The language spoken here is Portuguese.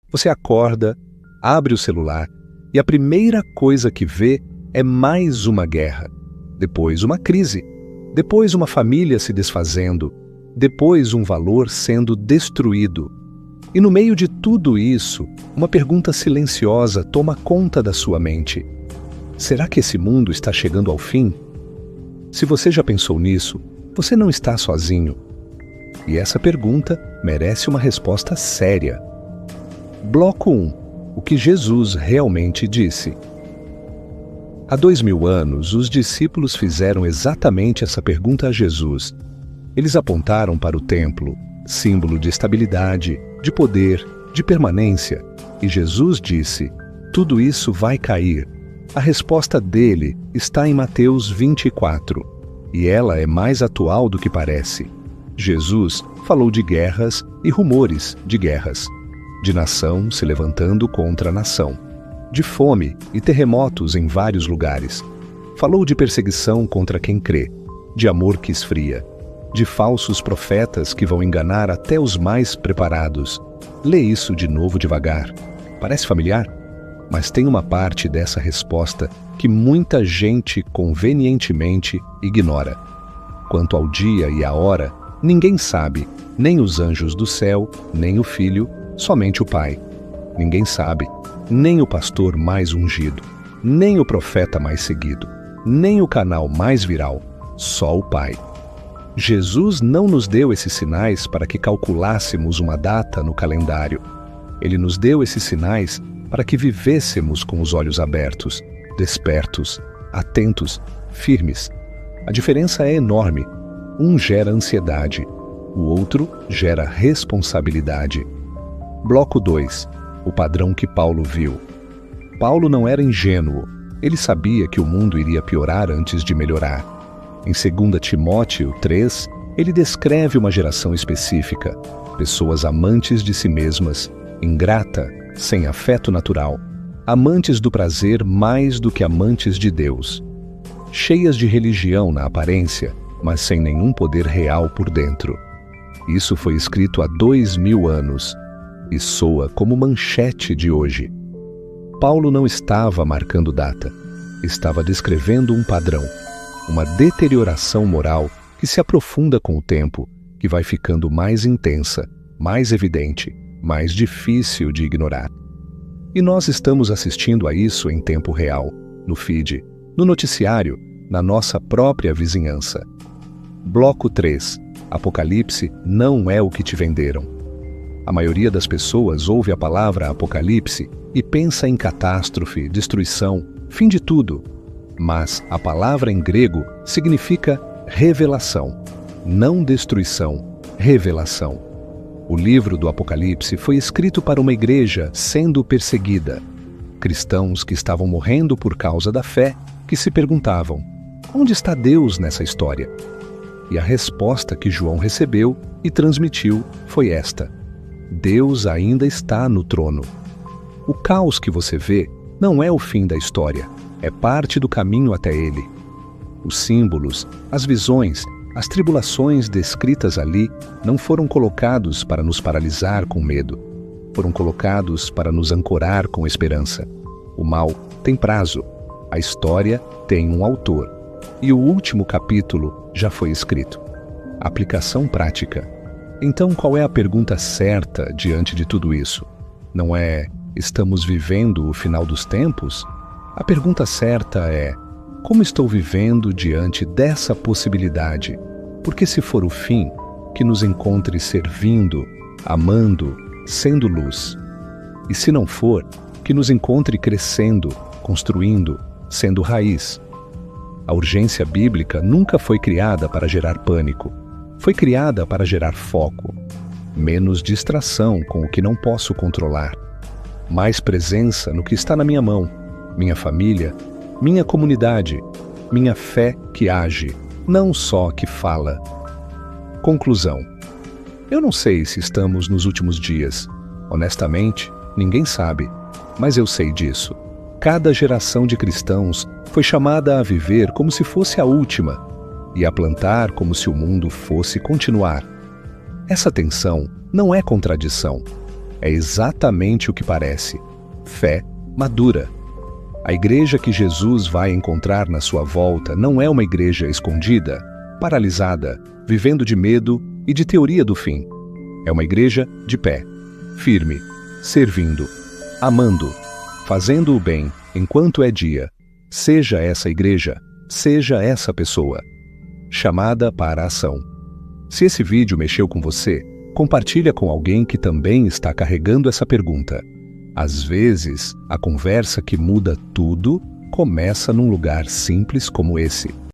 Você acorda, abre o celular e a primeira coisa que vê é mais uma guerra, depois uma crise, depois uma família se desfazendo, depois um valor sendo destruído. E no meio de tudo isso, uma pergunta silenciosa toma conta da sua mente. Será que esse mundo está chegando ao fim? Se você já pensou nisso, você não está sozinho. E essa pergunta merece uma resposta séria. Bloco 1. O que Jesus realmente disse. Há 2000 anos, os discípulos fizeram exatamente essa pergunta a Jesus. Eles apontaram para o templo, símbolo de estabilidade, de poder, de permanência, e Jesus disse: tudo isso vai cair. A resposta dele está em Mateus 24, e ela é mais atual do que parece. Jesus falou de guerras e rumores de guerras, de nação se levantando contra nação, de fome e terremotos em vários lugares. Falou de perseguição contra quem crê, de amor que esfria, de falsos profetas que vão enganar até os mais preparados. Lê isso de novo devagar. Parece familiar? Mas tem uma parte dessa resposta que muita gente convenientemente ignora. Quanto ao dia e à hora, ninguém sabe, nem os anjos do céu, nem o Filho, somente o Pai. Ninguém sabe, nem o pastor mais ungido, nem o profeta mais seguido, nem o canal mais viral, só o Pai. Jesus não nos deu esses sinais para que calculássemos uma data no calendário. Ele nos deu esses sinais para que vivêssemos com os olhos abertos, despertos, atentos, firmes. A diferença é enorme. Um gera ansiedade, o outro gera responsabilidade. Bloco 2. O padrão que Paulo viu. Paulo não era ingênuo. Ele sabia que o mundo iria piorar antes de melhorar. Em 2 Timóteo 3, ele descreve uma geração específica, pessoas amantes de si mesmas, ingrata, sem afeto natural, amantes do prazer mais do que amantes de Deus, cheias de religião na aparência, mas sem nenhum poder real por dentro. Isso foi escrito há 2000 anos e soa como manchete de hoje. Paulo não estava marcando data, estava descrevendo um padrão, uma deterioração moral que se aprofunda com o tempo, que vai ficando mais intensa, mais evidente, mais difícil de ignorar. E nós estamos assistindo a isso em tempo real, no feed, no noticiário, na nossa própria vizinhança. Bloco 3. Apocalipse não é o que te venderam. A maioria das pessoas ouve a palavra apocalipse e pensa em catástrofe, destruição, fim de tudo. Mas a palavra em grego significa revelação, não destruição, revelação. O livro do Apocalipse foi escrito para uma igreja sendo perseguida. Cristãos que estavam morrendo por causa da fé, que se perguntavam: onde está Deus nessa história? E a resposta que João recebeu e transmitiu foi esta: Deus ainda está no trono. O caos que você vê não é o fim da história, é parte do caminho até ele. Os símbolos, as visões, as tribulações descritas ali não foram colocados para nos paralisar com medo. Foram colocados para nos ancorar com esperança. O mal tem prazo, a história tem um autor. E o último capítulo já foi escrito. Aplicação prática. Então, qual é a pergunta certa diante de tudo isso? Não é: estamos vivendo o final dos tempos? A pergunta certa é: como estou vivendo diante dessa possibilidade? Porque se for o fim, que nos encontre servindo, amando, sendo luz. E se não for, que nos encontre crescendo, construindo, sendo raiz. A urgência bíblica nunca foi criada para gerar pânico. Foi criada para gerar foco. Menos distração com o que não posso controlar. Mais presença no que está na minha mão, minha família, minha comunidade, minha fé que age, não só que fala. Conclusão. Eu não sei se estamos nos últimos dias. Honestamente, ninguém sabe. Mas eu sei disso. Cada geração de cristãos foi chamada a viver como se fosse a última e a plantar como se o mundo fosse continuar. Essa tensão não é contradição. É exatamente o que parece: fé madura. A igreja que Jesus vai encontrar na sua volta não é uma igreja escondida, paralisada, vivendo de medo e de teoria do fim. É uma igreja de pé, firme, servindo, amando, fazendo o bem enquanto é dia. Seja essa igreja, seja essa pessoa, chamada para a ação. Se esse vídeo mexeu com você, compartilha com alguém que também está carregando essa pergunta. Às vezes, a conversa que muda tudo começa num lugar simples como esse.